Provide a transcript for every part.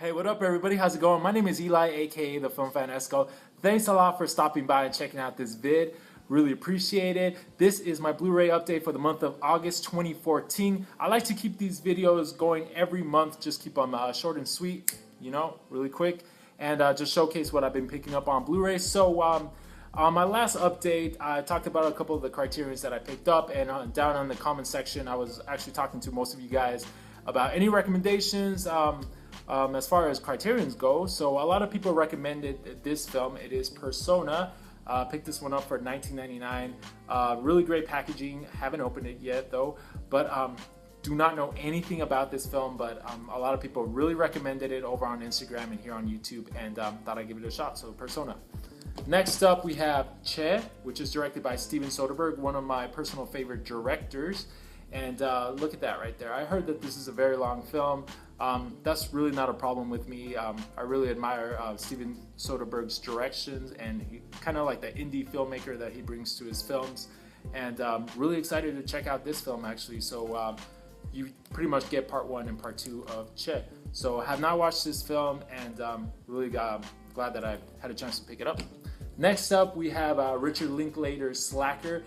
Hey, what up, everybody? How's it going? My name is Eli, aka the Film Fan Esco. Thanks a lot for stopping by and checking out this vid. Really appreciate it. This is my Blu-ray update for the month of August 2014. I like to keep these videos going every month, just keep them short and sweet, really quick, and just showcase what I've been picking up on Blu-ray. So, on my last update, I talked about a couple of the criterions that I picked up, and down in the comment section, I was actually talking to most of you guys about any recommendations as far as criterions go. So a lot of people recommended this film. It is Persona. Picked this one up for $19.99. Really great packaging. Haven't opened it yet though, but do not know anything about this film, but a lot of people really recommended it over on Instagram and here on YouTube, and thought I'd give it a shot. So Persona. Next up we have Che, which is directed by Steven Soderbergh, one of my personal favorite directors. And look at that right there. I heard that this is a very long film. That's really not a problem with me. I really admire Steven Soderbergh's directions, and he kind of like the indie filmmaker that he brings to his films. And really excited to check out this film actually. So you pretty much get part one and part two of Che. So I have not watched this film, and really glad that I had a chance to pick it up. Next up we have Richard Linklater's Slacker.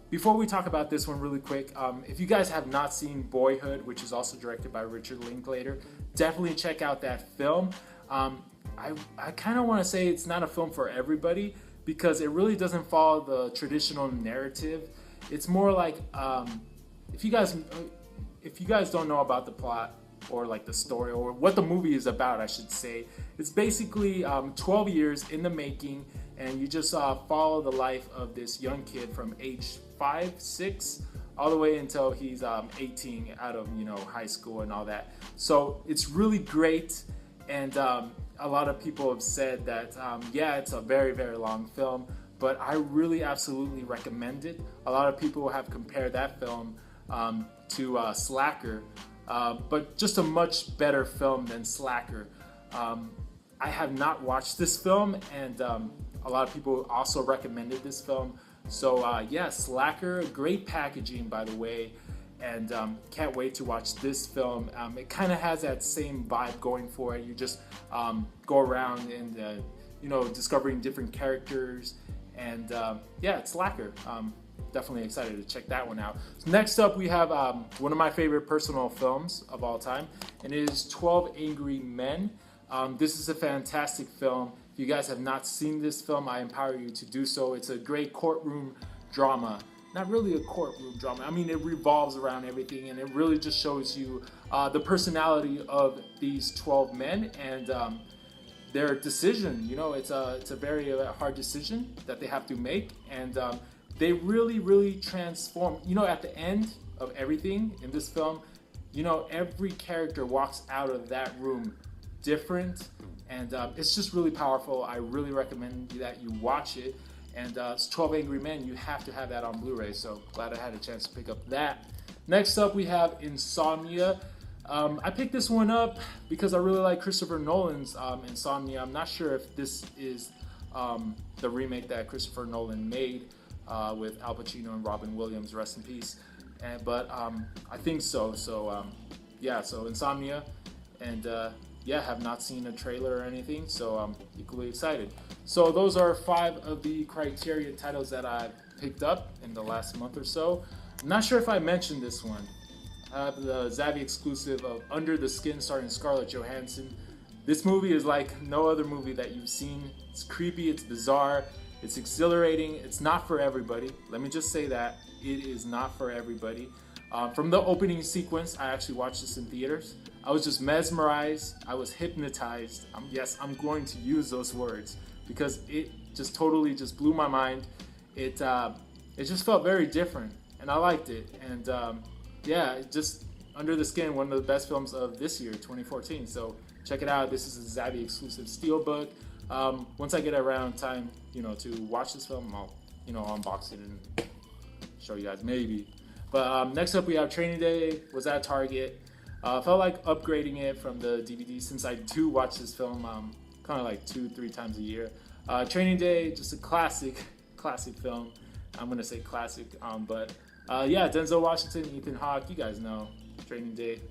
Before we talk about this one really quick, if you guys have not seen Boyhood, which is also directed by Richard Linklater, definitely check out that film. I kind of want to say it's not a film for everybody because it really doesn't follow the traditional narrative. It's more like if you guys don't know about the plot or like the story or what the movie is about, I should say, it's basically 12 years in the making, and you just follow the life of this young kid from age 5, 6, all the way until he's 18, out of high school and all that. So it's really great, and a lot of people have said that yeah, it's a very, very long film, but I really absolutely recommend it. A lot of people have compared that film to Slacker, but just a much better film than Slacker. I have not watched this film, and a lot of people also recommended this film. So yeah, Slacker, great packaging by the way, and can't wait to watch this film. It kind of has that same vibe going for it. You just go around and discovering different characters, and yeah, it's Slacker. Definitely excited to check that one out. So next up we have one of my favorite personal films of all time, and it is 12 Angry Men. This is a fantastic film. If you guys have not seen this film, I empower you to do so. It's a great courtroom drama. Not really a courtroom drama. I mean, it revolves around everything, and it really just shows you the personality of these 12 men and their decision. It's a very hard decision that they have to make, and they really transform. At the end of everything in this film, every character walks out of that room different, and it's just really powerful. I really recommend that you watch it, and it's 12 Angry Men. You have to have that on Blu-ray, so glad I had a chance to pick up that. Next up we have Insomnia. I picked this one up because I really like Christopher Nolan's Insomnia. I'm not sure if this is the remake that Christopher Nolan made with Al Pacino and Robin Williams, rest in peace, but I think so. So yeah, so Insomnia, and yeah, have not seen a trailer or anything, so I'm equally excited. So those are 5 of the Criterion titles that I picked up in the last month or so. I'm not sure if I mentioned this one. I have the Zavvi exclusive of Under the Skin starring Scarlett Johansson. This movie is like no other movie that you've seen. It's creepy, it's bizarre, it's exhilarating. It's not for everybody. Let me just say that. It is not for everybody. From the opening sequence, I actually watched this in theaters. I was just mesmerized. I was hypnotized. Yes, I'm going to use those words because it just totally just blew my mind. It just felt very different, and I liked it. And yeah, just Under the Skin, one of the best films of this year, 2014. So check it out. This is a Zavvi exclusive steelbook. Once I get around time, to watch this film, I'll, unbox it and show you guys maybe. But next up we have Training Day. Was at Target. Felt like upgrading it from the DVD since I do watch this film kind of like 2-3 times a year. Training Day, just a classic film. I'm gonna say classic, but yeah, Denzel Washington, Ethan Hawke, you guys know Training Day.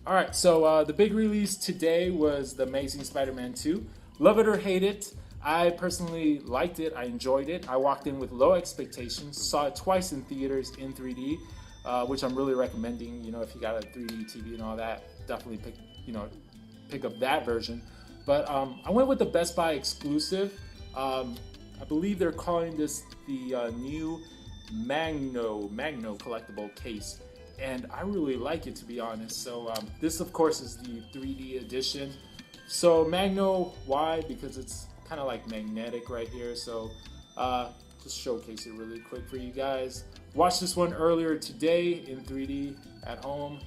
All right, so the big release today was The Amazing Spider-Man 2. Love it or hate it, I personally liked it. I enjoyed it. I walked in with low expectations, saw it twice in theaters in 3D, which I'm really recommending. You know, if you got a 3D TV and all that, definitely pick up that version. But I went with the Best Buy exclusive. I believe they're calling this the new Magno collectible case, and I really like it, to be honest. So this, of course, is the 3D edition. So Magno, why? Because it's kind of like magnetic right here. So just showcase it really quick for you guys. Watched this one earlier today in 3D at home.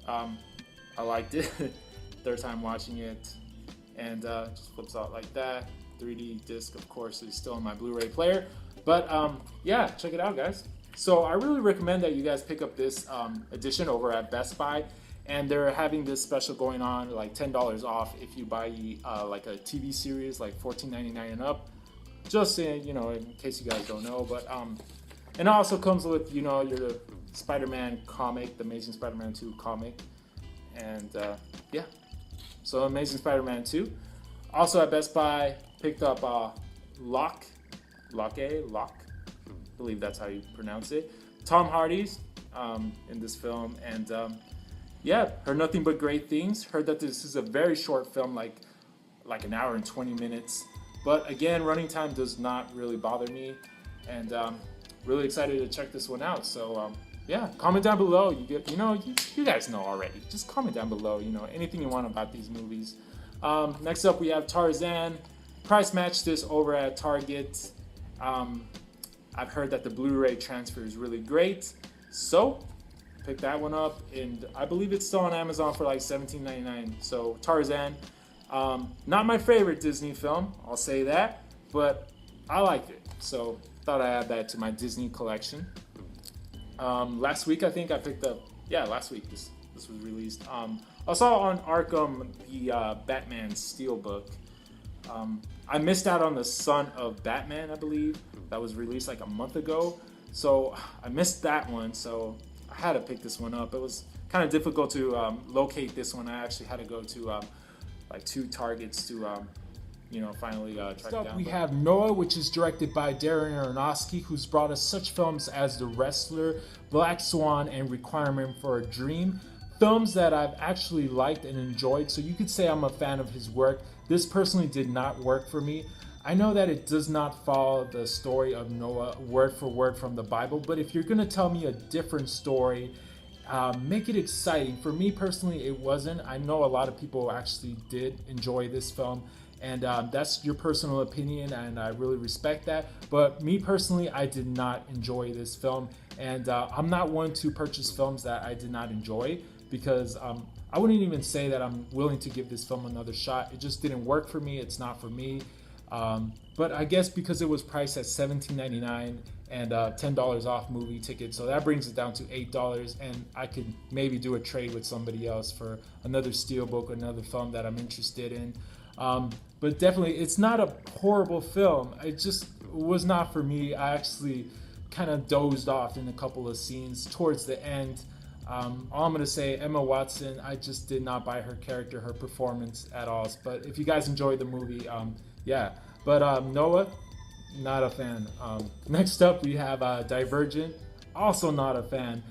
I liked it. Third time watching it, and just flips out like that. 3D disc, of course, is still in my Blu-ray player. But yeah, check it out, guys. So I really recommend that you guys pick up this edition over at Best Buy. And they're having this special going on, like $10 off if you buy like a TV series, like $14.99 and up. Just in, in case you guys don't know. But and it also comes with, your Spider-Man comic, the Amazing Spider-Man 2 comic. And yeah, so Amazing Spider-Man 2. Also at Best Buy, picked up Locke, I believe that's how you pronounce it. Tom Hardy's in this film, and yeah, heard nothing but great things. Heard that this is a very short film, like an hour and 20 minutes. But again, running time does not really bother me, and really excited to check this one out. So yeah, comment down below. You guys know already. Just comment down below. Anything you want about these movies. Next up, we have Tarzan. Price matched this over at Target. I've heard that the Blu-ray transfer is really great, so pick that one up, and I believe it's still on Amazon for like $17.99. So Tarzan, not my favorite Disney film, I'll say that, but I liked it, so thought I'd add that to my Disney collection. Last week I think I picked up, last week this was released. I saw on Arkham the Batman Steelbook. I missed out on the Son of Batman, I believe, that was released like a month ago, so I missed that one, so I had to pick this one up. It was kind of difficult to locate this one. I actually had to go to like 2 Targets to finally track it down. We have Noah, which is directed by Darren Aronofsky, who's brought us such films as The Wrestler, Black Swan, and Requirement for a Dream. Films that I've actually liked and enjoyed, so you could say I'm a fan of his work. This personally did not work for me. I know that it does not follow the story of Noah word for word from the Bible, but if you're going to tell me a different story, make it exciting. For me personally, it wasn't. I know a lot of people actually did enjoy this film, and that's your personal opinion, and I really respect that. But me personally, I did not enjoy this film, and I'm not one to purchase films that I did not enjoy, because I wouldn't even say that I'm willing to give this film another shot. It just didn't work for me. It's not for me. But I guess because it was priced at $17.99 and $10 off movie ticket, so that brings it down to $8, and I could maybe do a trade with somebody else for another Steelbook, another film that I'm interested in. But definitely, it's not a horrible film. It just was not for me. I actually kind of dozed off in a couple of scenes towards the end. All I'm going to say, Emma Watson, I just did not buy her character, her performance at all. But if you guys enjoyed the movie, yeah. But Noah, not a fan. Next up, we have Divergent, also not a fan.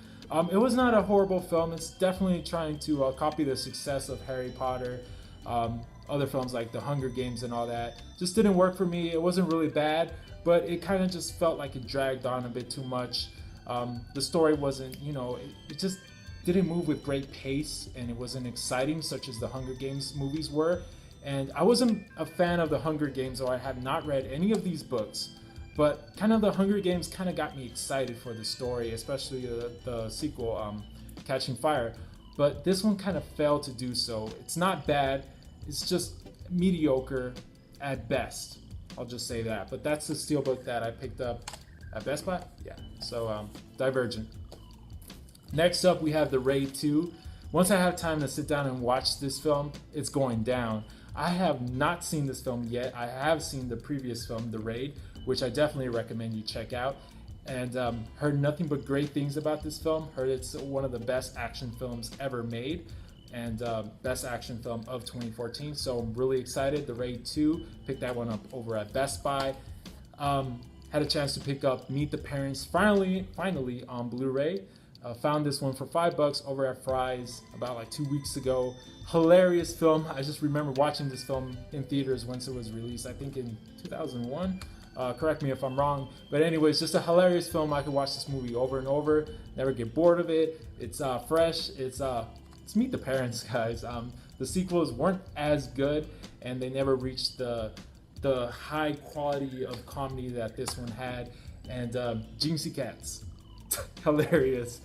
It was not a horrible film. It's definitely trying to copy the success of Harry Potter, other films like The Hunger Games and all that. Just didn't work for me. It wasn't really bad, but it kind of just felt like it dragged on a bit too much. The story wasn't, it just didn't move with great pace, and it wasn't exciting such as the Hunger Games movies were. And I wasn't a fan of the Hunger Games, or I have not read any of these books, but kind of the Hunger Games kind of got me excited for the story, especially the sequel, Catching Fire. But this one kind of failed to do so. It's not bad, it's just mediocre at best. I'll just say that. But that's the Steelbook that I picked up at Best Buy. Yeah, so Divergent. Next up, we have The Raid 2. Once I have time to sit down and watch this film, it's going down. I have not seen this film yet. I have seen the previous film, The Raid, which I definitely recommend you check out. And heard nothing but great things about this film. Heard it's one of the best action films ever made. and best action film of 2014. So I'm really excited. The Raid 2, picked that one up over at Best Buy. Had a chance to pick up Meet the Parents finally on Blu-ray. Found this one for $5 over at Fry's about like 2 weeks ago. Hilarious film. I just remember watching this film in theaters once it was released, I think in 2001. Correct me if I'm wrong. But anyways, just a hilarious film. I could watch this movie over and over, never get bored of it. It's fresh. It's Meet the Parents, guys. The sequels weren't as good, and they never reached the high quality of comedy that this one had. And Jinxie Cats, hilarious.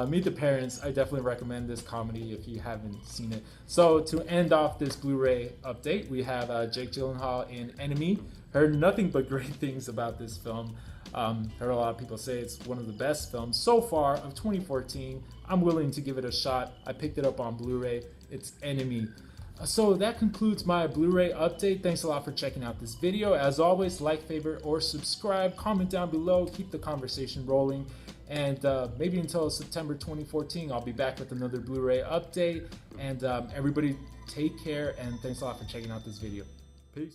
Meet the Parents, I definitely recommend this comedy if you haven't seen it. So to end off this Blu-ray update, we have Jake Gyllenhaal in Enemy. Heard nothing but great things about this film. Heard a lot of people say it's one of the best films so far of 2014. I'm willing to give it a shot. I picked it up on Blu-ray. It's Enemy. So that concludes my Blu-ray update. Thanks a lot for checking out this video. As always, like, favorite, or subscribe. Comment down below. Keep the conversation rolling. And maybe until September 2014, I'll be back with another Blu-ray update. And everybody take care, and thanks a lot for checking out this video. Peace.